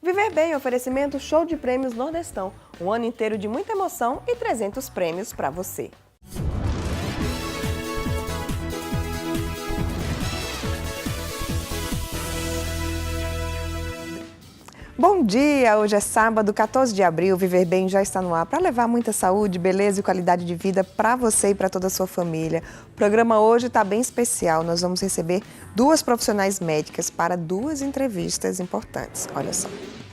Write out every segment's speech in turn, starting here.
Viver Bem, oferecimento show de prêmios Nordestão. Um ano inteiro de muita emoção e 300 prêmios para você. Bom dia! Hoje é sábado, 14 de abril. Viver Bem já está no ar para levar muita saúde, beleza e qualidade de vida para você e para toda a sua família. O programa hoje está bem especial. Nós vamos receber duas profissionais médicas para duas entrevistas importantes. Olha só.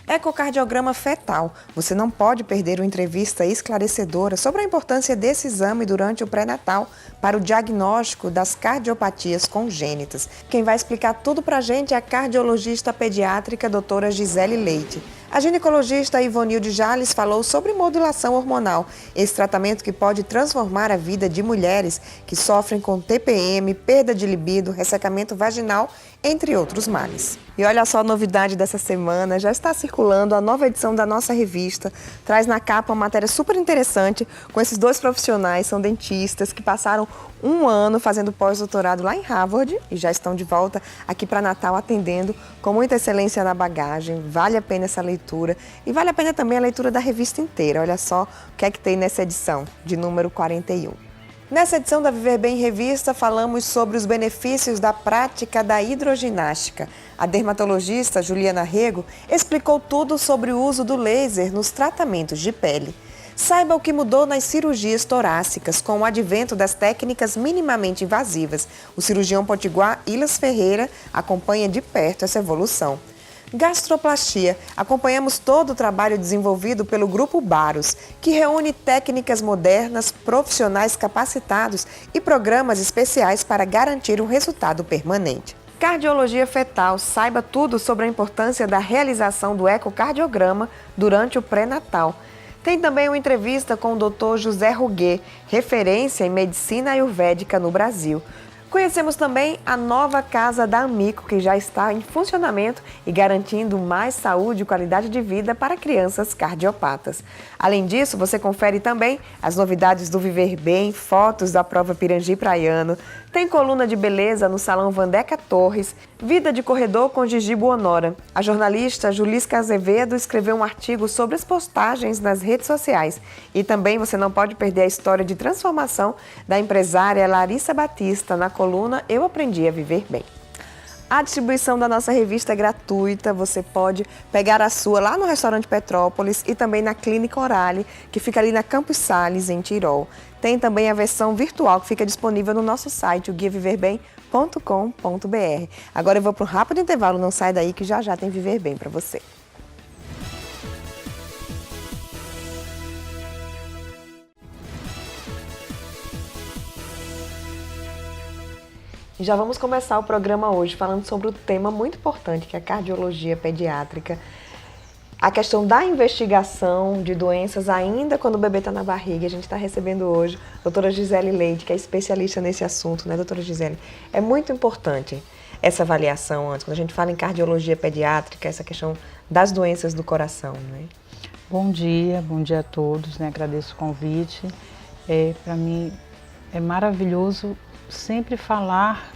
Ecocardiograma fetal. Você não pode perder uma entrevista esclarecedora sobre a importância desse exame durante o pré-natal para o diagnóstico das cardiopatias congênitas. Quem vai explicar tudo para a gente é a cardiologista pediátrica doutora Gisele Leite. A ginecologista Ivonilde Jales falou sobre modulação hormonal, esse tratamento que pode transformar a vida de mulheres que sofrem com TPM, perda de libido, ressecamento vaginal, entre outros males. E olha só a novidade dessa semana, já está circulando a nova edição da nossa revista, traz na capa uma matéria super interessante com esses dois profissionais, são dentistas que passaram um ano fazendo pós-doutorado lá em Harvard e já estão de volta aqui para Natal atendendo com muita excelência na bagagem. Vale a pena essa leitura e vale a pena também a leitura da revista inteira. Olha só o que é que tem nessa edição, de número 41. Nessa edição da Viver Bem Revista, falamos sobre os benefícios da prática da hidroginástica. A dermatologista Juliana Rego explicou tudo sobre o uso do laser nos tratamentos de pele. Saiba o que mudou nas cirurgias torácicas com o advento das técnicas minimamente invasivas. O cirurgião potiguar Ilas Ferreira acompanha de perto essa evolução. Gastroplastia. Acompanhamos todo o trabalho desenvolvido pelo Grupo Baros, que reúne técnicas modernas, profissionais capacitados e programas especiais para garantir um resultado permanente. Cardiologia fetal. Saiba tudo sobre a importância da realização do ecocardiograma durante o pré-natal. Tem também uma entrevista com o Dr. José Ruguet, referência em medicina ayurvédica no Brasil. Conhecemos também a nova Casa da Amico, que já está em funcionamento e garantindo mais saúde e qualidade de vida para crianças cardiopatas. Além disso, você confere também as novidades do Viver Bem, fotos da prova Pirangi Praiano, tem coluna de beleza no Salão Vandeca Torres, vida de corredor com Gigi Buonora. A jornalista Julisca Azevedo escreveu um artigo sobre as postagens nas redes sociais. E também você não pode perder a história de transformação da empresária Larissa Batista na coluna Eu Aprendi a Viver Bem. A distribuição da nossa revista é gratuita, você pode pegar a sua lá no Restaurante Petrópolis e também na Clínica Orale, que fica ali na Campos Sales, em Tirol. Tem também a versão virtual que fica disponível no nosso site, o guiaviverbem.com.br. Agora eu vou para um rápido intervalo, não sai daí que já já tem Viver Bem para você. E já vamos começar o programa hoje falando sobre o tema muito importante, que é a cardiologia pediátrica. A questão da investigação de doenças ainda quando o bebê está na barriga. A gente está recebendo hoje a doutora Gisele Leite, que é especialista nesse assunto, né, doutora Gisele? É muito importante essa avaliação antes, quando a gente fala em cardiologia pediátrica, essa questão das doenças do coração, né? Bom dia a todos, né? Agradeço o convite. Para mim é maravilhoso sempre falar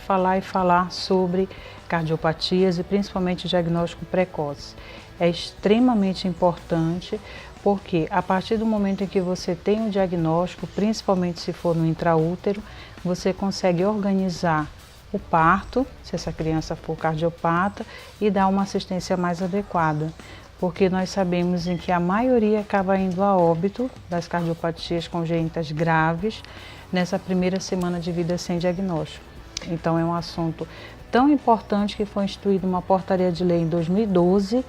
sobre cardiopatias e principalmente diagnóstico precoce. É extremamente importante porque a partir do momento em que você tem um diagnóstico, principalmente se for no intraútero, você consegue organizar o parto, se essa criança for cardiopata, e dar uma assistência mais adequada. Porque nós sabemos em que a maioria acaba indo a óbito das cardiopatias congênitas graves nessa primeira semana de vida sem diagnóstico. Então é um assunto tão importante que foi instituída uma portaria de lei em 2012,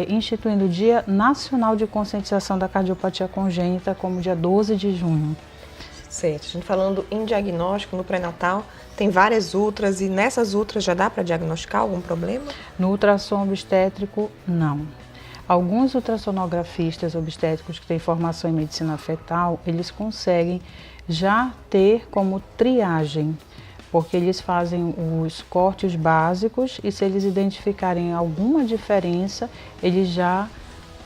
instituindo o Dia Nacional de Conscientização da Cardiopatia Congênita como dia 12 de junho. Certo, a gente falando em diagnóstico no pré-natal, tem várias ultras e nessas ultras já dá para diagnosticar algum problema? No ultrassom obstétrico, não. Alguns ultrassonografistas obstétricos que têm formação em medicina fetal, eles conseguem já ter como triagem, porque eles fazem os cortes básicos e se eles identificarem alguma diferença, eles já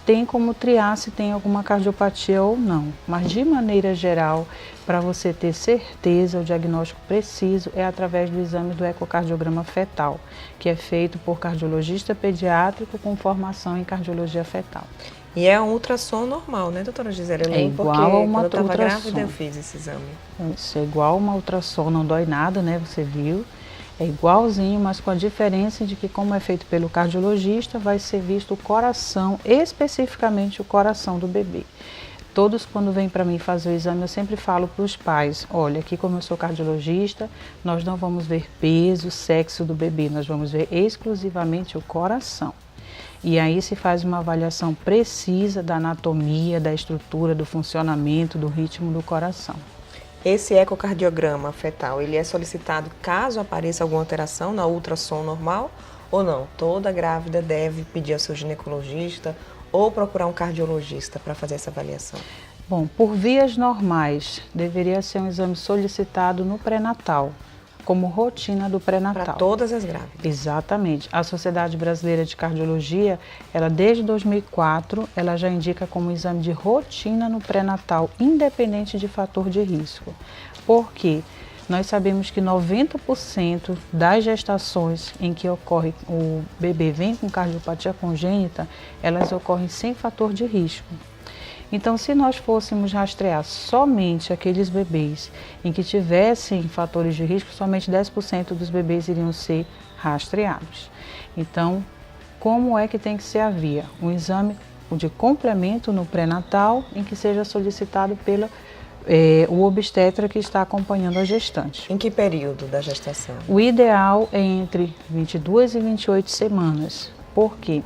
tem como triar se tem alguma cardiopatia ou não. Mas de maneira geral, para você ter certeza, o diagnóstico preciso é através do exame do ecocardiograma fetal, que é feito por cardiologista pediátrico com formação em cardiologia fetal. E é um ultrassom normal, né, doutora Gisele? É igual a uma quando eu estava ultrassom. grávida eu fiz esse exame. Isso é igual a uma ultrassom, não dói nada, né, você viu? É igualzinho, mas com a diferença de que, como é feito pelo cardiologista, vai ser visto o coração, especificamente o coração do bebê. Todos, quando vêm para mim fazer o exame, eu sempre falo para os pais, olha, aqui como eu sou cardiologista, nós não vamos ver peso, sexo do bebê, nós vamos ver exclusivamente o coração. E aí se faz uma avaliação precisa da anatomia, da estrutura, do funcionamento, do ritmo do coração. Esse ecocardiograma fetal, ele é solicitado caso apareça alguma alteração na ultrassom normal ou não? Toda grávida deve pedir ao seu ginecologista ou procurar um cardiologista para fazer essa avaliação? Bom, por vias normais, deveria ser um exame solicitado no pré-natal, como rotina do pré-natal. Para todas as grávidas? Exatamente. A Sociedade Brasileira de Cardiologia, ela desde 2004, ela já indica como exame de rotina no pré-natal, independente de fator de risco. Por quê? Nós sabemos que 90% das gestações em que ocorre o bebê vem com cardiopatia congênita, elas ocorrem sem fator de risco. Então, se nós fôssemos rastrear somente aqueles bebês em que tivessem fatores de risco, somente 10% dos bebês iriam ser rastreados. Então, como é que tem que ser a via? Um exame de complemento no pré-natal, em que seja solicitado pelo o obstetra que está acompanhando a gestante. Em que período da gestação? O ideal é entre 22 e 28 semanas. Por quê?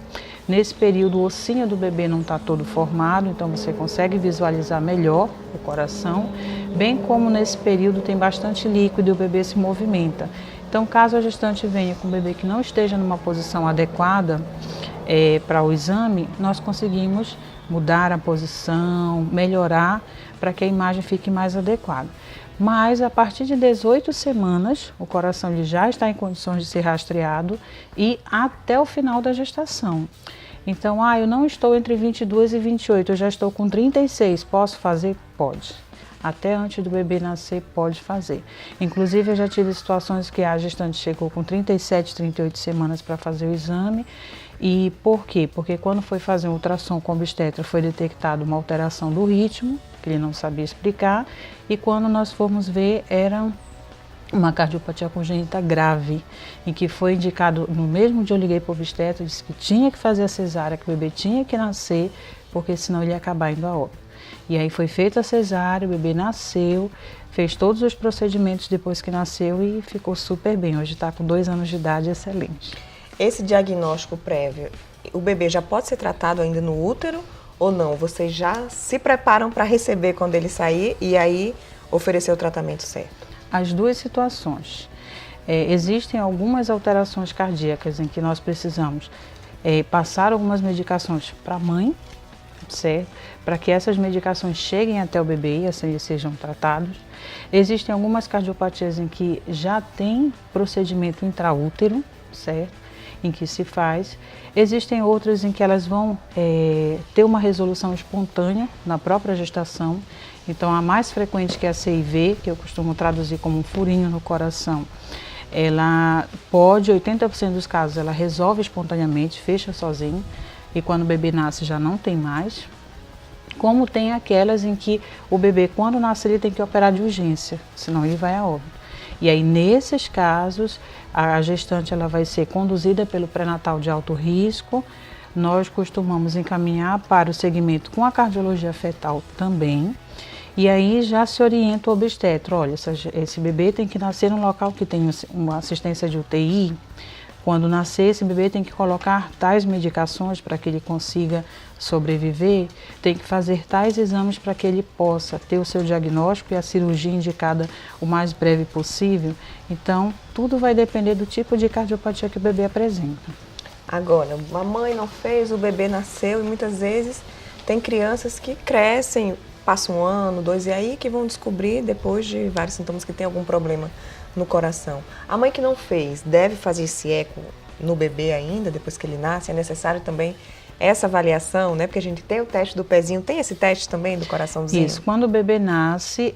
Nesse período o ossinho do bebê não está todo formado, então você consegue visualizar melhor o coração, bem como nesse período tem bastante líquido e o bebê se movimenta. Então, caso a gestante venha com um bebê que não esteja numa posição adequada para o exame, nós conseguimos mudar a posição, melhorar para que a imagem fique mais adequada. Mas a partir de 18 semanas, o coração ele já está em condições de ser rastreado e até o final da gestação. Então, eu não estou entre 22 e 28, eu já estou com 36, posso fazer? Pode. Até antes do bebê nascer, pode fazer. Inclusive, eu já tive situações que a gestante chegou com 37, 38 semanas para fazer o exame. E por quê? Porque quando foi fazer um ultrassom com o obstetra, foi detectada uma alteração do ritmo, que ele não sabia explicar, e quando nós fomos ver, era uma cardiopatia congênita grave, em que foi indicado, no mesmo dia eu liguei para o obstetra, disse que tinha que fazer a cesárea, que o bebê tinha que nascer, porque senão ele ia acabar indo a óbito. E aí foi feita a cesárea, o bebê nasceu, fez todos os procedimentos depois que nasceu e ficou super bem. Hoje está com 2 anos de idade, excelente. Esse diagnóstico prévio, o bebê já pode ser tratado ainda no útero ou não? Vocês já se preparam para receber quando ele sair e aí oferecer o tratamento certo? As duas situações. Existem algumas alterações cardíacas em que nós precisamos passar algumas medicações para a mãe, certo? Para que essas medicações cheguem até o bebê e assim eles sejam tratados. Existem algumas cardiopatias em que já tem procedimento intraútero, certo? Em que se faz. Existem outras em que elas vão ter uma resolução espontânea na própria gestação. Então, a mais frequente, que é a CIV, que eu costumo traduzir como um furinho no coração, ela pode, 80% dos casos, ela resolve espontaneamente, fecha sozinho, e quando o bebê nasce já não tem mais. Como tem aquelas em que o bebê, quando nasce, ele tem que operar de urgência, senão ele vai a óbito. E aí, nesses casos, a gestante ela vai ser conduzida pelo pré-natal de alto risco. Nós costumamos encaminhar para o segmento com a cardiologia fetal também. E aí já se orienta o obstetra, olha, esse bebê tem que nascer num local que tem uma assistência de UTI. Quando nascer, esse bebê tem que colocar tais medicações para que ele consiga sobreviver, tem que fazer tais exames para que ele possa ter o seu diagnóstico e a cirurgia indicada o mais breve possível. Então, tudo vai depender do tipo de cardiopatia que o bebê apresenta. Agora, a mãe não fez, o bebê nasceu e muitas vezes tem crianças que crescem, passam 1 ano, 2 e aí que vão descobrir depois de vários sintomas que tem algum problema no coração. A mãe que não fez deve fazer esse eco no bebê ainda, depois que ele nasce? É necessário também essa avaliação, né? Porque a gente tem o teste do pezinho, tem esse teste também do coraçãozinho? Isso, quando o bebê nasce,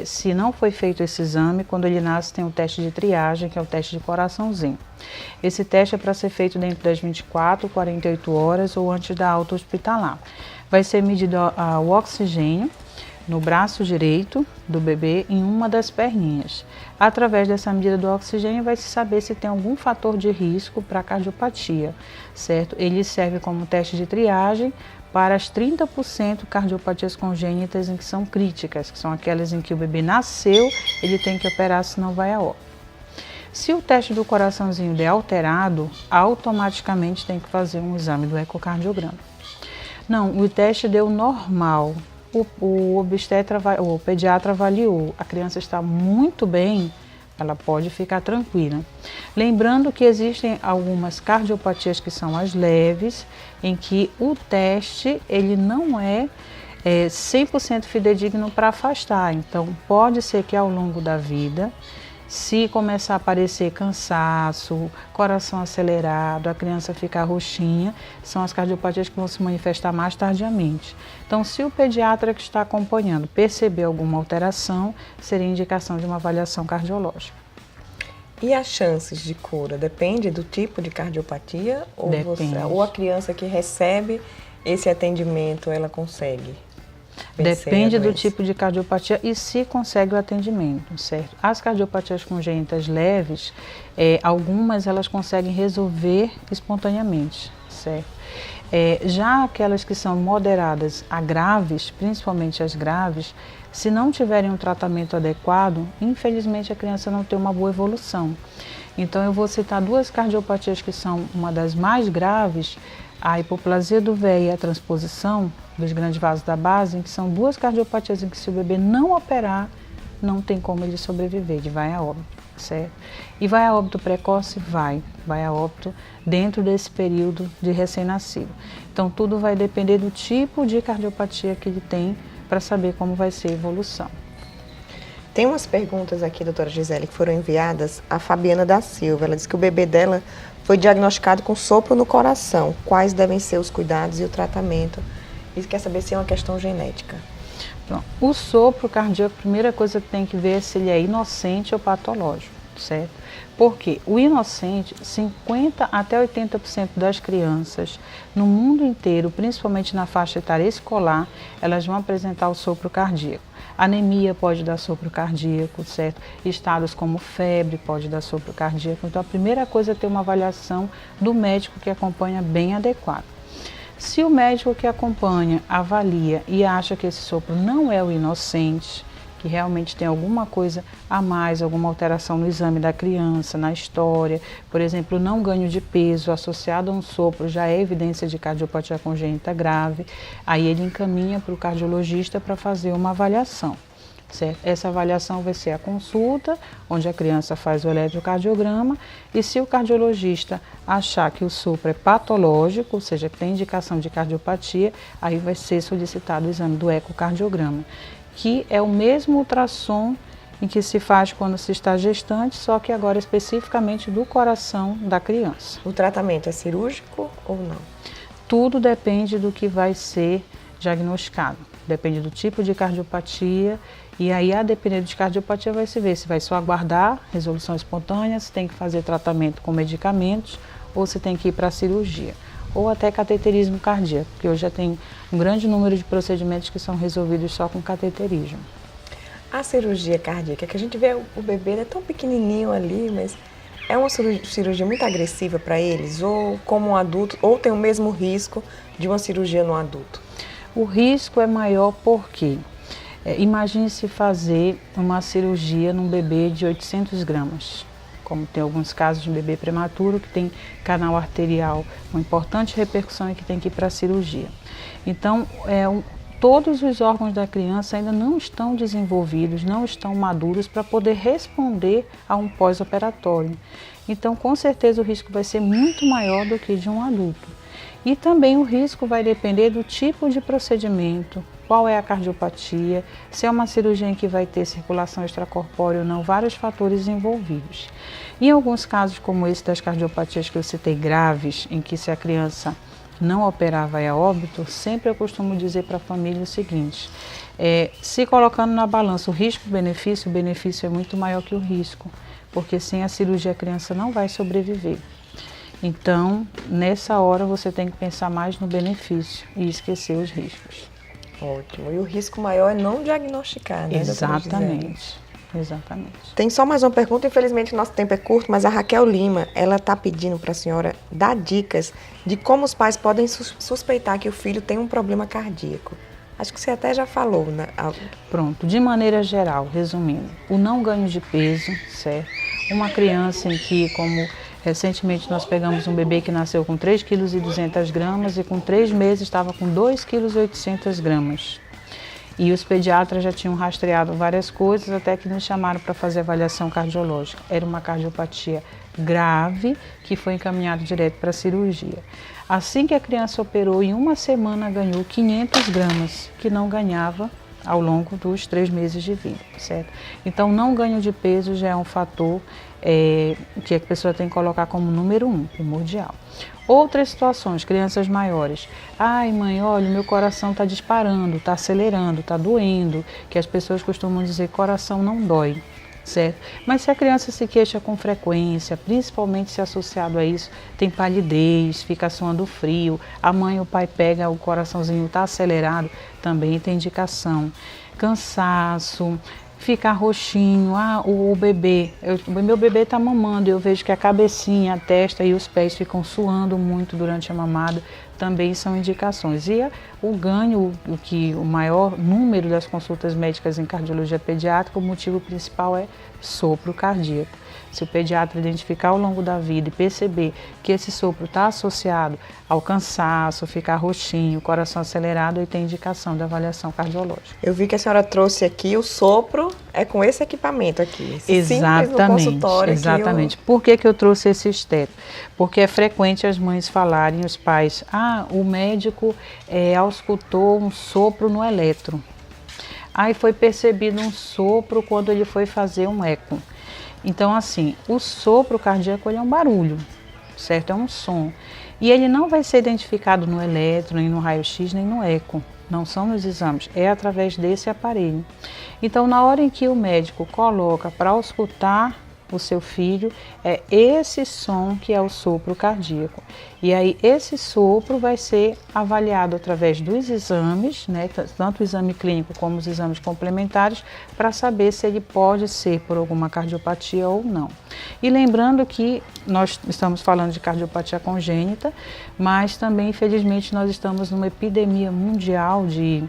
se não foi feito esse exame, quando ele nasce tem o teste de triagem, que é o teste de coraçãozinho. Esse teste é para ser feito dentro das 24, 48 horas ou antes da alta hospitalar. Vai ser medido o oxigênio no braço direito do bebê em uma das perninhas. Através dessa medida do oxigênio vai se saber se tem algum fator de risco para cardiopatia, certo? Ele serve como teste de triagem para as 30% cardiopatias congênitas em que são críticas, que são aquelas em que o bebê nasceu, ele tem que operar, senão vai a óbito. Se o teste do coraçãozinho der alterado, automaticamente tem que fazer um exame do ecocardiograma. Não, o teste deu normal. O pediatra avaliou, a criança está muito bem, ela pode ficar tranquila. Lembrando que existem algumas cardiopatias que são as leves, em que o teste ele não é 100% fidedigno para afastar. Então, pode ser que ao longo da vida, se começar a aparecer cansaço, coração acelerado, a criança ficar roxinha, são as cardiopatias que vão se manifestar mais tardiamente. Então, se o pediatra que está acompanhando perceber alguma alteração, seria indicação de uma avaliação cardiológica. E as chances de cura? Depende do tipo de cardiopatia? Ou a criança que recebe esse atendimento, ela consegue? Depende do tipo de cardiopatia e se consegue o atendimento, certo? As cardiopatias congênitas leves, algumas elas conseguem resolver espontaneamente, certo? Já aquelas que são moderadas a graves, principalmente as graves, se não tiverem um tratamento adequado, infelizmente a criança não tem uma boa evolução. Então eu vou citar duas cardiopatias que são uma das mais graves, a hipoplasia do véio e a transposição dos grandes vasos da base, que são duas cardiopatias em que se o bebê não operar, não tem como ele sobreviver, ele vai a óbito, certo? E vai a óbito precoce? Vai a óbito dentro desse período de recém-nascido. Então tudo vai depender do tipo de cardiopatia que ele tem para saber como vai ser a evolução. Tem umas perguntas aqui, doutora Gisele, que foram enviadas a Fabiana da Silva. Ela disse que o bebê dela foi diagnosticado com sopro no coração. Quais devem ser os cuidados e o tratamento? E quer saber se é uma questão genética. Pronto. O sopro cardíaco, a primeira coisa que tem que ver é se ele é inocente ou patológico, certo? Porque o inocente, 50% até 80% das crianças no mundo inteiro, principalmente na faixa etária escolar, elas vão apresentar o sopro cardíaco. Anemia pode dar sopro cardíaco, certo? Estados como febre pode dar sopro cardíaco. Então a primeira coisa é ter uma avaliação do médico que acompanha bem adequado. Se o médico que acompanha avalia e acha que esse sopro não é o inocente, que realmente tem alguma coisa a mais, alguma alteração no exame da criança, na história, por exemplo, não ganho de peso associado a um sopro já é evidência de cardiopatia congênita grave, aí ele encaminha para o cardiologista para fazer uma avaliação. Certo? Essa avaliação vai ser a consulta, onde a criança faz o eletrocardiograma, e se o cardiologista achar que o sopro é patológico, ou seja, que tem indicação de cardiopatia, aí vai ser solicitado o exame do ecocardiograma, que é o mesmo ultrassom em que se faz quando se está gestante, só que agora especificamente do coração da criança. O tratamento é cirúrgico ou não? Tudo depende do que vai ser diagnosticado. Depende do tipo de cardiopatia e aí, a depender de cardiopatia, vai se ver se vai só aguardar resolução espontânea, se tem que fazer tratamento com medicamentos ou se tem que ir para a cirurgia. Ou até cateterismo cardíaco, porque hoje já tem um grande número de procedimentos que são resolvidos só com cateterismo. A cirurgia cardíaca, que a gente vê o bebê, é tão pequenininho ali, mas é uma cirurgia muito agressiva para eles, ou como um adulto, ou tem o mesmo risco de uma cirurgia no adulto? O risco é maior porque, imagine-se fazer uma cirurgia num bebê de 800 gramas, como tem alguns casos de bebê prematuro que tem canal arterial, uma importante repercussão e que tem que ir para a cirurgia. Então, todos os órgãos da criança ainda não estão desenvolvidos, não estão maduros para poder responder a um pós-operatório. Então, com certeza, o risco vai ser muito maior do que de um adulto. E também o risco vai depender do tipo de procedimento, qual é a cardiopatia, se é uma cirurgia em que vai ter circulação extracorpórea ou não, vários fatores envolvidos. Em alguns casos, como esse das cardiopatias que eu citei graves, em que se a criança não operar vai a óbito, sempre eu costumo dizer para a família o seguinte, se colocando na balança o risco-benefício, o benefício é muito maior que o risco, porque sem a cirurgia a criança não vai sobreviver. Então, nessa hora você tem que pensar mais no benefício e esquecer os riscos. Ótimo. E o risco maior é não diagnosticar, né? Exatamente. Exatamente. Tem só mais uma pergunta, infelizmente nosso tempo é curto, mas a Raquel Lima, ela está pedindo para a senhora dar dicas de como os pais podem suspeitar que o filho tem um problema cardíaco. Acho que você até já falou, né? Pronto, de maneira geral, resumindo, o não ganho de peso, certo? Uma criança em que, como recentemente nós pegamos um bebê que nasceu com 3,2 kg e com 3 meses estava com 2,8 kg. E os pediatras já tinham rastreado várias coisas até que nos chamaram para fazer avaliação cardiológica. Era uma cardiopatia grave que foi encaminhado direto para a cirurgia. Assim que a criança operou, em uma semana ganhou 500 gramas, que não ganhava ao longo dos 3 meses de vida, certo? Então, não ganho de peso já é um fator que a pessoa tem que colocar como número 1, primordial. Outras situações, crianças maiores. Ai, mãe, olha, meu coração está disparando, está acelerando, está doendo, que as pessoas costumam dizer coração não dói, certo? Mas se a criança se queixa com frequência, principalmente se associado a isso, tem palidez, fica suando frio, a mãe ou o pai pega, o coraçãozinho está acelerado, também tem indicação. Cansaço, ficar roxinho, o bebê, meu bebê está mamando, eu vejo que a cabecinha, a testa e os pés ficam suando muito durante a mamada, também são indicações. E o ganho, o maior número das consultas médicas em cardiologia pediátrica, o motivo principal é sopro cardíaco. Se o pediatra identificar ao longo da vida e perceber que esse sopro está associado ao cansaço, ficar roxinho, coração acelerado, aí tem indicação de avaliação cardiológica. Eu vi que a senhora trouxe aqui o sopro, é com esse equipamento aqui. Exatamente, exatamente. Por que eu trouxe esse esteto? Porque é frequente as mães falarem, os pais, o médico auscultou um sopro no eletro. Aí foi percebido um sopro quando ele foi fazer um eco. Então, assim, o sopro cardíaco ele é um barulho, certo? É um som. E ele não vai ser identificado no eletro, nem no raio-x, nem no eco. Não são nos exames, é através desse aparelho. Então, na hora em que o médico coloca para auscultar o seu filho, é esse som que é o sopro cardíaco. E aí esse sopro vai ser avaliado através dos exames, né, tanto o exame clínico como os exames complementares, para saber se ele pode ser por alguma cardiopatia ou não. E lembrando que nós estamos falando de cardiopatia congênita, mas também, infelizmente, nós estamos numa epidemia mundial de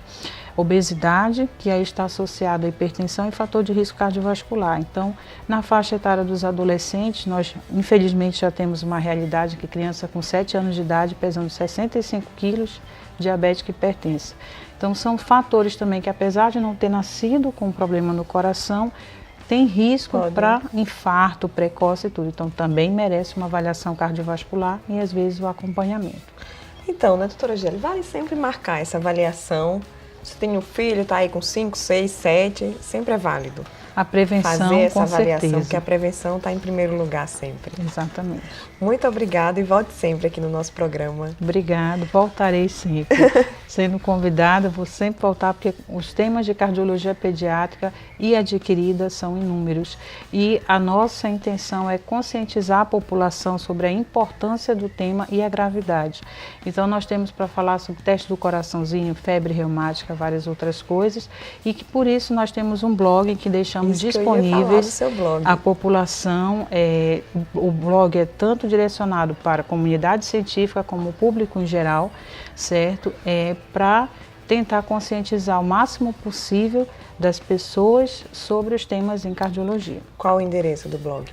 obesidade, que aí está associada à hipertensão e fator de risco cardiovascular. Então, na faixa etária dos adolescentes, nós infelizmente já temos uma realidade que criança com 7 anos de idade, pesando 65 quilos, diabética e hipertensa. Então, são fatores também que, apesar de não ter nascido com um problema no coração, tem risco para infarto precoce e tudo. Então, também merece uma avaliação cardiovascular e, às vezes, o acompanhamento. Então, né, doutora Gélia, vale sempre marcar essa avaliação. Se tem um filho, está aí com 5, 6, 7, sempre é válido. A prevenção, fazer essa avaliação, certeza. porque a prevenção está em primeiro lugar sempre. Exatamente. Muito obrigada e volte sempre aqui no nosso programa. Obrigada, voltarei sempre. Sendo convidada, vou sempre voltar, porque os temas de cardiologia pediátrica e adquirida são inúmeros. E a nossa intenção é conscientizar a população sobre a importância do tema e a gravidade. Então, nós temos para falar sobre teste do coraçãozinho, febre reumática, várias outras coisas, e que por isso nós temos um blog em que deixamos disponíveis à população. O blog é tanto direcionado para a comunidade científica como o público em geral, certo? Para tentar conscientizar o máximo possível das pessoas sobre os temas em cardiologia. Qual o endereço do blog?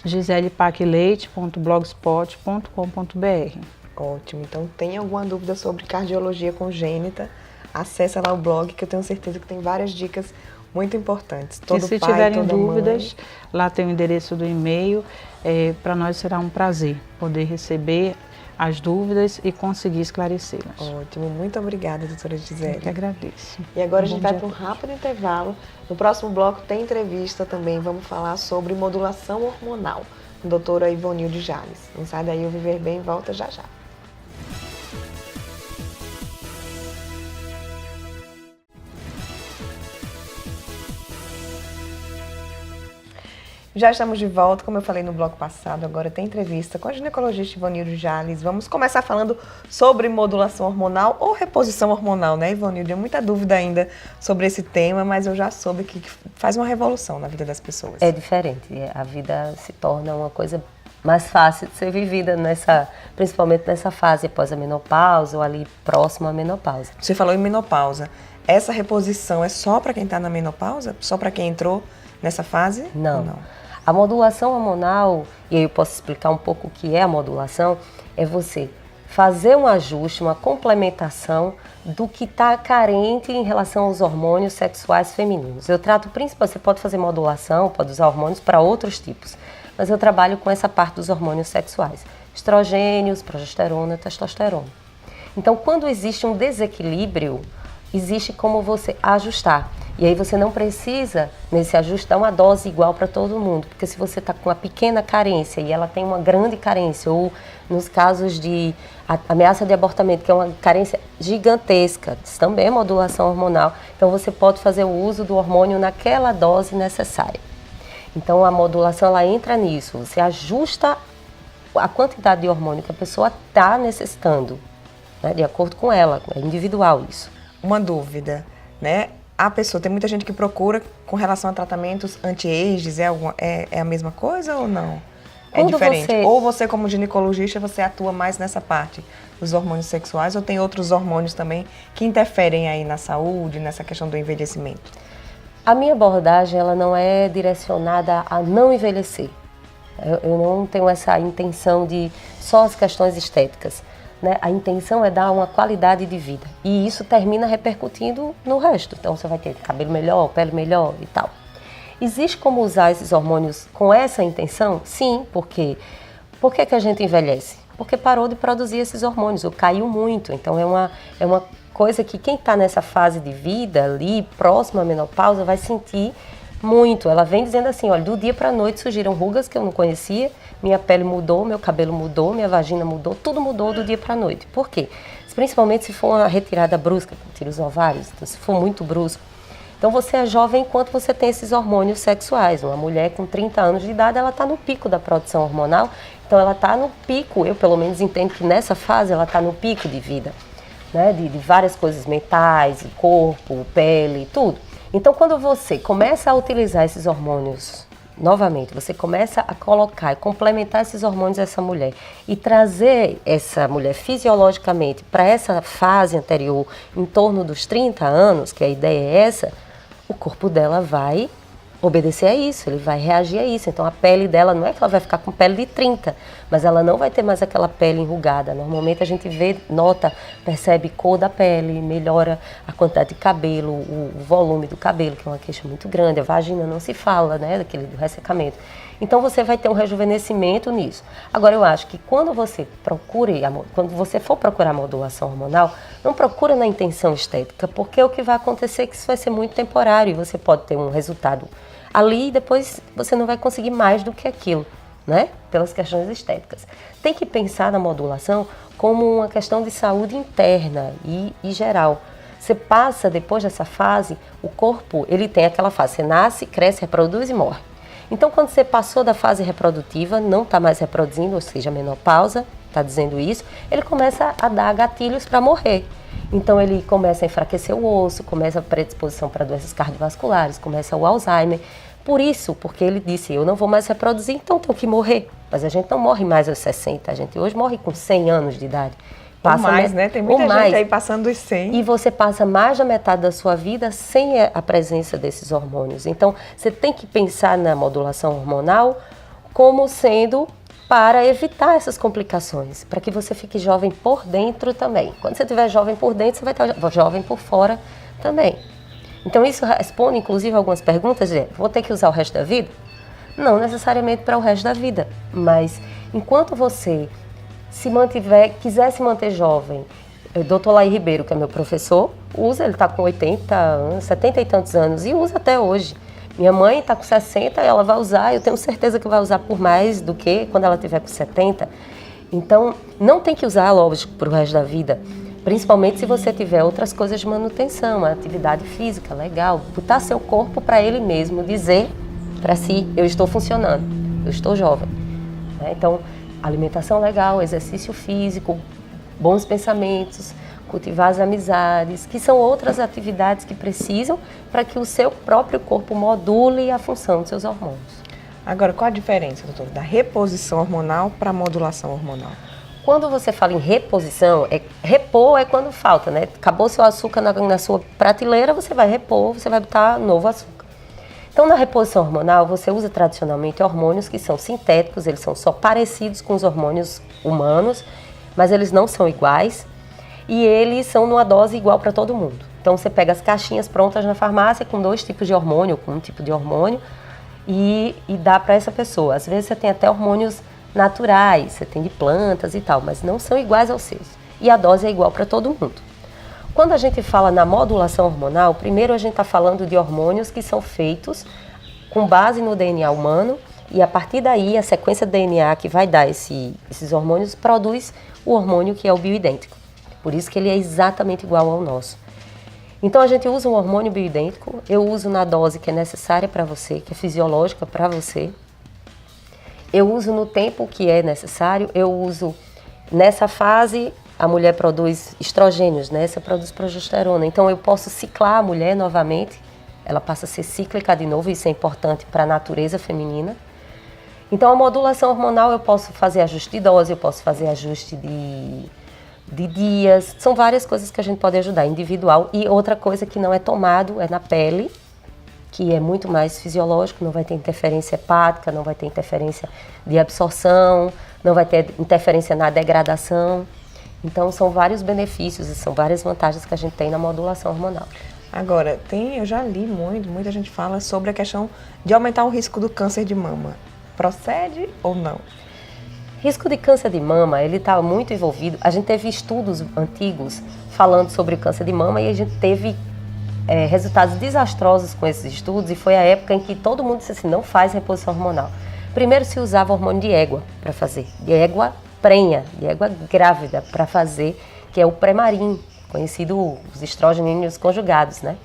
giselepacleite.blogspot.com.br. Ótimo, então tem alguma dúvida sobre cardiologia congênita, acessa lá o blog que eu tenho certeza que tem várias dicas muito importantes. E se tiverem dúvidas, lá tem o endereço do e-mail. Para nós será um prazer poder receber as dúvidas e conseguir esclarecê-las. Ótimo, muito obrigada, doutora Gisele. Eu que agradeço. E agora a gente vai para um rápido intervalo. No próximo bloco tem entrevista também, vamos falar sobre modulação hormonal, com a doutora Ivonilde Jales. Não sai daí, o Viver Bem volta já já. Já estamos de volta, como eu falei no bloco passado, agora tem entrevista com a ginecologista Ivonilde Jales. Vamos começar falando sobre modulação hormonal ou reposição hormonal, né, Ivonilde? Eu tenho muita dúvida ainda sobre esse tema, mas eu já soube que faz uma revolução na vida das pessoas. É diferente, a vida se torna uma coisa mais fácil de ser vivida, principalmente nessa fase após a menopausa ou ali próximo à menopausa. Você falou em menopausa. Essa reposição é só para quem está na menopausa? Só para quem entrou nessa fase? Não. Ou não? A modulação hormonal, e aí eu posso explicar um pouco o que é a modulação, é você fazer um ajuste, uma complementação do que está carente em relação aos hormônios sexuais femininos. Eu trato principalmente, você pode fazer modulação, pode usar hormônios para outros tipos, mas eu trabalho com essa parte dos hormônios sexuais, estrogênios, progesterona, testosterona. Então, quando existe um desequilíbrio, existe como você ajustar. E aí você não precisa, nesse ajuste, dar uma dose igual para todo mundo. Porque se você está com uma pequena carência e ela tem uma grande carência, ou nos casos de ameaça de abortamento, que é uma carência gigantesca, isso também é modulação hormonal, então você pode fazer o uso do hormônio naquela dose necessária. Então a modulação, ela entra nisso, você ajusta a quantidade de hormônio que a pessoa está necessitando, né, de acordo com ela, é individual isso. Uma dúvida, né? A pessoa, tem muita gente que procura com relação a tratamentos anti-ages, é a mesma coisa ou não? É diferente? Ou você, como ginecologista, você atua mais nessa parte dos hormônios sexuais, ou tem outros hormônios também que interferem aí na saúde, nessa questão do envelhecimento? A minha abordagem, ela não é direcionada a não envelhecer. Eu não tenho essa intenção de só as questões estéticas. Né? A intenção é dar uma qualidade de vida e isso termina repercutindo no resto. Então você vai ter cabelo melhor, pele melhor e tal. Existe como usar esses hormônios com essa intenção? Sim, porque por que a gente envelhece? Porque parou de produzir esses hormônios, ou caiu muito. Então é uma coisa que quem está nessa fase de vida ali, próxima à menopausa, vai sentir muito. Ela vem dizendo assim, olha, do dia para a noite surgiram rugas que eu não conhecia, minha pele mudou, meu cabelo mudou, minha vagina mudou, tudo mudou do dia para a noite. Por quê? Principalmente se for uma retirada brusca, tira os ovários, então, se for muito brusco. Então você é jovem enquanto você tem esses hormônios sexuais. Uma mulher com 30 anos de idade, ela está no pico da produção hormonal, então ela está no pico, eu pelo menos entendo que nessa fase ela está no pico de vida, né? De várias coisas mentais, corpo, pele, tudo. Então, quando você começa a utilizar esses hormônios, novamente, você começa a colocar e complementar esses hormônios a essa mulher e trazer essa mulher fisiologicamente para essa fase anterior, em torno dos 30 anos, que a ideia é essa, o corpo dela vai obedecer a isso, ele vai reagir a isso. Então a pele dela não é que ela vai ficar com pele de 30, mas ela não vai ter mais aquela pele enrugada. Normalmente a gente vê, nota, percebe cor da pele, melhora a quantidade de cabelo, o volume do cabelo, que é uma queixa muito grande. A vagina não se fala, né, do ressecamento. Então você vai ter um rejuvenescimento nisso. Agora eu acho que quando você for procurar modulação hormonal, não procura na intenção estética, porque o que vai acontecer é que isso vai ser muito temporário e você pode ter um resultado ali e depois você não vai conseguir mais do que aquilo, né? Pelas questões estéticas. Tem que pensar na modulação como uma questão de saúde interna e geral. Você passa, depois dessa fase, o corpo, ele tem aquela fase, você nasce, cresce, reproduz e morre. Então, quando você passou da fase reprodutiva, não está mais reproduzindo, ou seja, a menopausa, está dizendo isso, ele começa a dar gatilhos para morrer. Então, ele começa a enfraquecer o osso, começa a predisposição para doenças cardiovasculares, começa o Alzheimer. Por isso, porque ele disse, eu não vou mais reproduzir, então tenho que morrer. Mas a gente não morre mais aos 60, a gente hoje morre com 100 anos de idade. Ou mais, né? Tem muita gente aí passando dos 100. E você passa mais da metade da sua vida sem a presença desses hormônios. Então, você tem que pensar na modulação hormonal como sendo para evitar essas complicações, para que você fique jovem por dentro também. Quando você estiver jovem por dentro, você vai estar jovem por fora também. Então, isso responde, inclusive, algumas perguntas de, vou ter que usar o resto da vida? Não necessariamente para o resto da vida, mas enquanto você quiser se manter jovem, o Dr. Laí Ribeiro, que é meu professor, usa, ele está com 80 anos, 70 e tantos anos, e usa até hoje. Minha mãe está com 60 e ela vai usar, eu tenho certeza que vai usar por mais do que quando ela tiver com 70. Então, não tem que usar, lógico, para o resto da vida, principalmente se você tiver outras coisas de manutenção, uma atividade física legal, botar seu corpo para ele mesmo dizer para si, eu estou funcionando, eu estou jovem. Né? Então, alimentação legal, exercício físico, bons pensamentos, cultivar as amizades, que são outras atividades que precisam para que o seu próprio corpo module a função dos seus hormônios. Agora, qual a diferença, doutor, da reposição hormonal para a modulação hormonal? Quando você fala em reposição, repor é quando falta, né? Acabou seu açúcar na sua prateleira, você vai repor, você vai botar novo açúcar. Então, na reposição hormonal, você usa tradicionalmente hormônios que são sintéticos, eles são só parecidos com os hormônios humanos, mas eles não são iguais e eles são numa dose igual para todo mundo. Então, você pega as caixinhas prontas na farmácia com 2 tipos de hormônio, com um tipo de hormônio, e dá para essa pessoa. Às vezes você tem até hormônios naturais, você tem de plantas e tal, mas não são iguais aos seus. E a dose é igual para todo mundo. Quando a gente fala na modulação hormonal, primeiro a gente está falando de hormônios que são feitos com base no DNA humano e a partir daí a sequência de DNA que vai dar esses hormônios produz o hormônio que é o bioidêntico. Por isso que ele é exatamente igual ao nosso. Então a gente usa um hormônio bioidêntico, eu uso na dose que é necessária para você, que é fisiológica para você. Eu uso no tempo que é necessário, eu uso nessa fase, a mulher produz estrogênios, né? Essa produz progesterona. Então eu posso ciclar a mulher novamente, ela passa a ser cíclica de novo, isso é importante para a natureza feminina. Então a modulação hormonal eu posso fazer ajuste de dose, eu posso fazer ajuste de dias, são várias coisas que a gente pode ajudar, individual. E outra coisa que não é tomado é na pele, que é muito mais fisiológico, não vai ter interferência hepática, não vai ter interferência de absorção, não vai ter interferência na degradação. Então, são vários benefícios e são várias vantagens que a gente tem na modulação hormonal. Agora, eu já li muita gente fala sobre a questão de aumentar o risco do câncer de mama. Procede ou não? Risco de câncer de mama, ele está muito envolvido. A gente teve estudos antigos falando sobre o câncer de mama e a gente teve resultados desastrosos com esses estudos e foi a época em que todo mundo disse assim, não faz reposição hormonal. Primeiro se usava hormônio de égua para fazer, de égua prenha, de égua grávida para fazer, que é o Premarin, conhecido os estrógenos conjugados, né?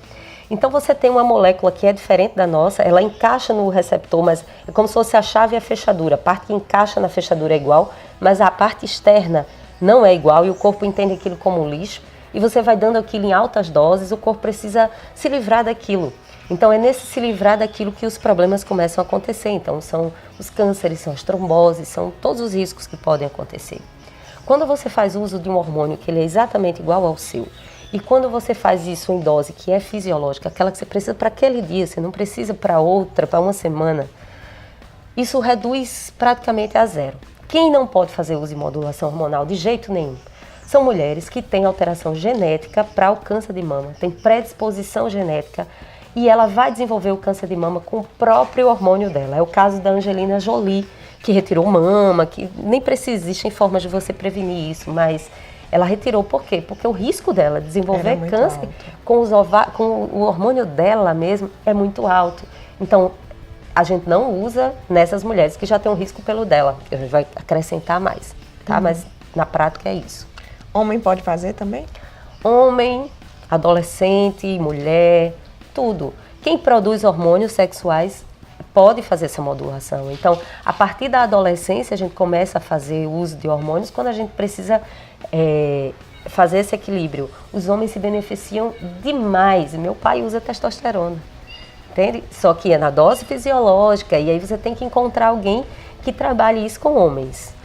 Então você tem uma molécula que é diferente da nossa, ela encaixa no receptor, mas é como se fosse a chave e a fechadura. A parte que encaixa na fechadura é igual, mas a parte externa não é igual e o corpo entende aquilo como um lixo. E você vai dando aquilo em altas doses, o corpo precisa se livrar daquilo. Então é nesse se livrar daquilo que os problemas começam a acontecer. Então são os cânceres, são as tromboses, são todos os riscos que podem acontecer. Quando você faz uso de um hormônio que ele é exatamente igual ao seu, e quando você faz isso em dose que é fisiológica, aquela que você precisa para aquele dia, você não precisa para outra, para uma semana, isso reduz praticamente a zero. Quem não pode fazer uso de modulação hormonal de jeito nenhum? São mulheres que têm alteração genética para o câncer de mama, tem predisposição genética e ela vai desenvolver o câncer de mama com o próprio hormônio dela. É o caso da Angelina Jolie, que retirou mama, que nem precisa, existem formas de você prevenir isso, mas ela retirou por quê? Porque o risco dela desenvolver câncer com o hormônio dela mesmo é muito alto. Então, a gente não usa nessas mulheres que já tem um risco pelo dela, a gente vai acrescentar mais, tá? Mas na prática é isso. Homem pode fazer também? Homem, adolescente, mulher, tudo. Quem produz hormônios sexuais pode fazer essa modulação. Então, a partir da adolescência, a gente começa a fazer uso de hormônios quando a gente precisa fazer esse equilíbrio. Os homens se beneficiam demais. Meu pai usa testosterona, entende? Só que é na dose fisiológica e aí você tem que encontrar alguém que trabalhe isso com homens.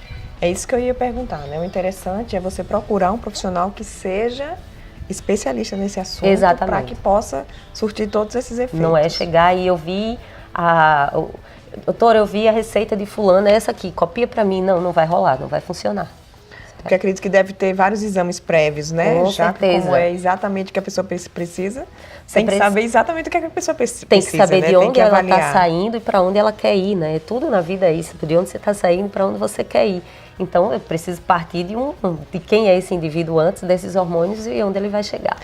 É isso que eu ia perguntar, né? O interessante é você procurar um profissional que seja especialista nesse assunto para que possa surtir todos esses efeitos. Não é chegar e eu vi doutora, eu vi a receita de fulano, é essa aqui, copia para mim. Não vai rolar, não vai funcionar. Porque acredito que deve ter vários exames prévios, né? Com já certeza. Como é exatamente o que a pessoa precisa, tem que saber exatamente o que a pessoa precisa. Tem que saber, né? De onde ela está saindo e para onde ela quer ir, né? Tudo na vida é isso, de onde você está saindo e para onde você quer ir. Então, eu preciso partir de quem é esse indivíduo antes desses hormônios e onde ele vai chegar.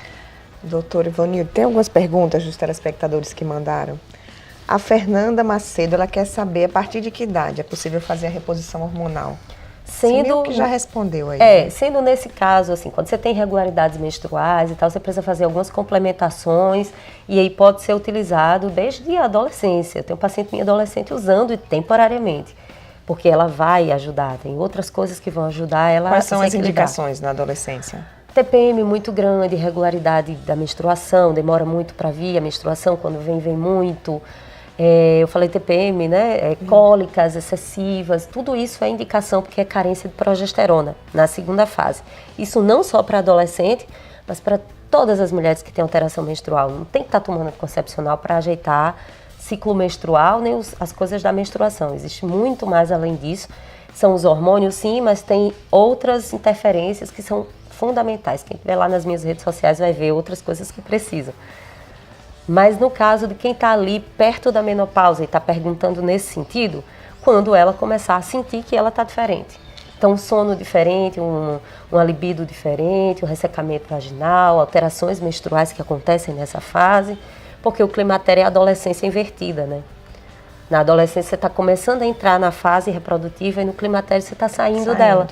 Doutora Ivanildo, tem algumas perguntas dos telespectadores que mandaram. A Fernanda Macedo, ela quer saber a partir de que idade é possível fazer a reposição hormonal? Sendo que já respondeu aí. Sendo nesse caso, assim, quando você tem irregularidades menstruais e tal, você precisa fazer algumas complementações e aí pode ser utilizado desde a adolescência. Eu tenho um paciente minha adolescente usando temporariamente, porque ela vai ajudar, tem outras coisas que vão ajudar ela. Quais são as indicações na adolescência? TPM muito grande, irregularidade da menstruação, demora muito para vir a menstruação, quando vem muito. Eu falei TPM, né? Cólicas excessivas, tudo isso é indicação porque é carência de progesterona na segunda fase. Isso não só para adolescente, mas para todas as mulheres que têm alteração menstrual. Não tem que estar tomando anticoncepcional para ajeitar ciclo menstrual, nem as coisas da menstruação. Existe muito mais além disso. São os hormônios, sim, mas tem outras interferências que são fundamentais. Quem estiver lá nas minhas redes sociais vai ver outras coisas que precisam. Mas no caso de quem está ali perto da menopausa e está perguntando nesse sentido, quando ela começar a sentir que ela está diferente. Então, um sono diferente, uma libido diferente, um ressecamento vaginal, alterações menstruais que acontecem nessa fase, porque o climatério é a adolescência invertida, né? Na adolescência você está começando a entrar na fase reprodutiva e no climatério você está saindo dela.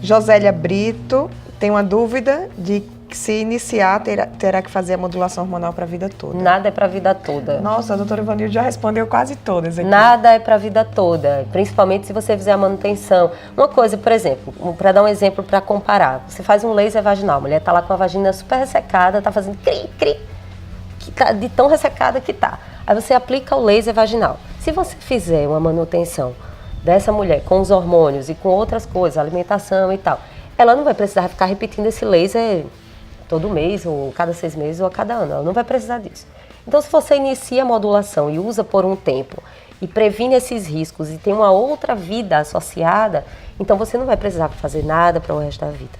Josélia Brito tem uma dúvida de que se iniciar terá que fazer a modulação hormonal para a vida toda. Nada é para a vida toda. Nossa, a doutora Ivanilde já respondeu quase todas aqui. Nada é para a vida toda, principalmente se você fizer a manutenção. Uma coisa, por exemplo, para dar um exemplo para comparar, você faz um laser vaginal, a mulher está lá com a vagina super ressecada, está fazendo cri-cri, que tá de tão ressecada que tá. Aí você aplica o laser vaginal. Se você fizer uma manutenção dessa mulher com os hormônios e com outras coisas, alimentação e tal, ela não vai precisar ficar repetindo esse laser todo mês, ou cada 6 meses, ou a cada ano. Ela não vai precisar disso. Então, se você inicia a modulação e usa por um tempo e previne esses riscos e tem uma outra vida associada, então você não vai precisar fazer nada para o resto da vida.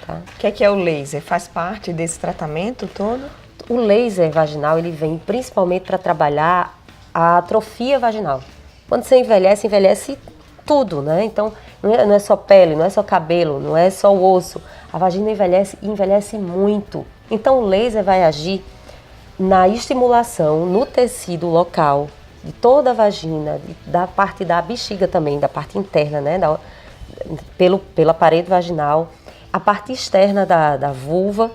Tá? O que é o laser? Faz parte desse tratamento todo? O laser vaginal, ele vem principalmente para trabalhar a atrofia vaginal. Quando você envelhece, envelhece tudo, né? Então, não é só pele, não é só cabelo, não é só o osso. A vagina envelhece e envelhece muito. Então, o laser vai agir na estimulação, no tecido local, de toda a vagina, da parte da bexiga também, da parte interna, né? Pela parede vaginal, a parte externa da vulva,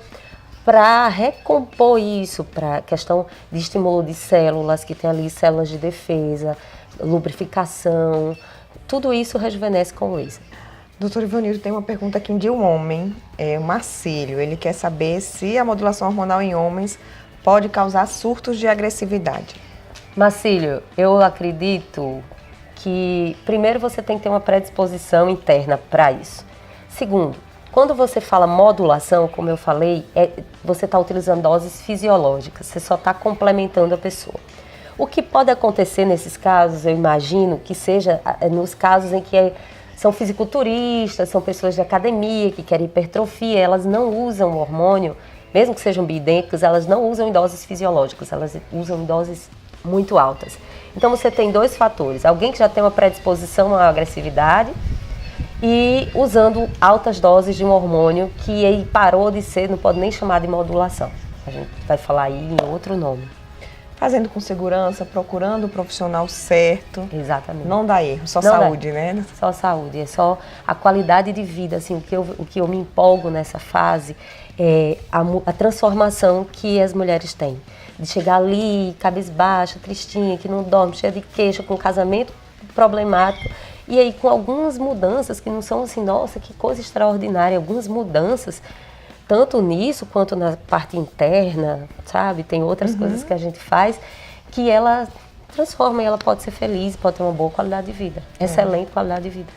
para recompor isso, para a questão de estímulo de células, que tem ali células de defesa, lubrificação, tudo isso rejuvenesce com o laser. Doutor Ivanildo, tem uma pergunta aqui de um homem, o Marcílio. Ele quer saber se a modulação hormonal em homens pode causar surtos de agressividade. Marcílio, eu acredito que primeiro você tem que ter uma predisposição interna para isso. Segundo, quando você fala modulação, como eu falei, você está utilizando doses fisiológicas, você só está complementando a pessoa. O que pode acontecer nesses casos, eu imagino, que seja nos casos em que são fisiculturistas, são pessoas de academia que querem hipertrofia, elas não usam o hormônio, mesmo que sejam bioidênticos, elas não usam em doses fisiológicas, elas usam em doses muito altas. Então você tem 2 fatores, alguém que já tem uma predisposição à agressividade e usando altas doses de um hormônio que aí parou de ser, não pode nem chamar de modulação. A gente vai falar aí em outro nome. Fazendo com segurança, procurando o profissional certo. Exatamente. Não dá erro, só não saúde, dá. né? Só saúde, é só a qualidade de vida. Assim, o que eu me empolgo nessa fase é a transformação que as mulheres têm. De chegar ali, cabisbaixa, tristinha, que não dorme, cheia de queixa, com casamento problemático. E aí com algumas mudanças que não são assim, nossa, que coisa extraordinária, algumas mudanças, tanto nisso quanto na parte interna, sabe? Tem outras coisas que a gente faz que ela transforma e ela pode ser feliz, pode ter uma boa qualidade de vida, excelente qualidade de vida.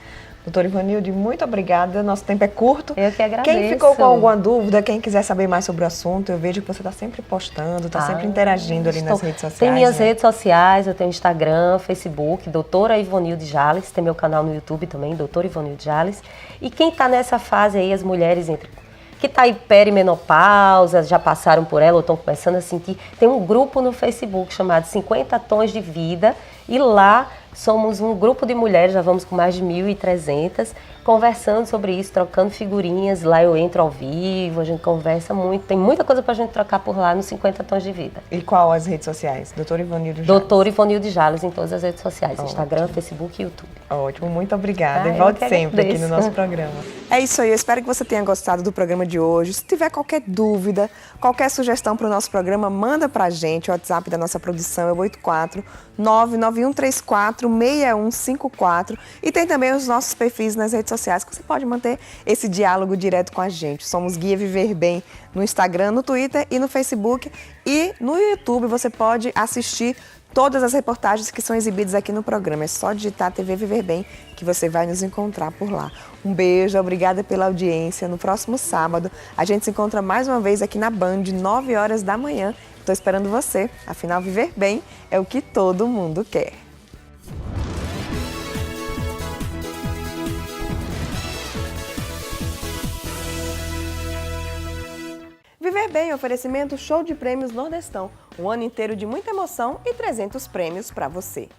Doutora Ivanilde, muito obrigada. Nosso tempo é curto. Eu que agradeço. Quem ficou com alguma dúvida, quem quiser saber mais sobre o assunto, eu vejo que você está sempre postando, está sempre interagindo ali nas redes sociais. Tem minhas redes sociais, eu tenho Instagram, Facebook, doutora Ivonilde Jales, tem meu canal no YouTube também, doutora Ivonilde Jales. E quem está nessa fase aí, as mulheres que está em perimenopausa, já passaram por ela ou estão começando a sentir, tem um grupo no Facebook chamado 50 Tons de Vida e lá somos um grupo de mulheres, já vamos com mais de 1.300, conversando sobre isso, trocando figurinhas. Lá eu entro ao vivo, a gente conversa muito. Tem muita coisa pra gente trocar por lá nos 50 Tons de Vida. E qual as redes sociais? Doutora Ivanilde Jales. Doutor Ivanilde Jales em todas as redes sociais. Ótimo. Instagram, Facebook e YouTube. Ótimo, muito obrigada. E Eu volte que sempre aqui no agradeço. nosso programa. É isso aí, eu espero que você tenha gostado do programa de hoje. Se tiver qualquer dúvida, qualquer sugestão para o nosso programa, manda pra gente. O WhatsApp da nossa produção é o 84991346154. E tem também os nossos perfis nas redes sociais que você pode manter esse diálogo direto com a gente. Somos Guia Viver Bem no Instagram, no Twitter e no Facebook. E no YouTube você pode assistir todas as reportagens que são exibidas aqui no programa. É só digitar TV Viver Bem que você vai nos encontrar por lá. Um beijo, obrigada pela audiência. No próximo sábado, a gente se encontra mais uma vez aqui na Band, 9 horas da manhã. Estou esperando você. Afinal, viver bem é o que todo mundo quer. Viver Bem, oferecimento show de prêmios Nordestão. Um ano inteiro de muita emoção e 300 prêmios para você.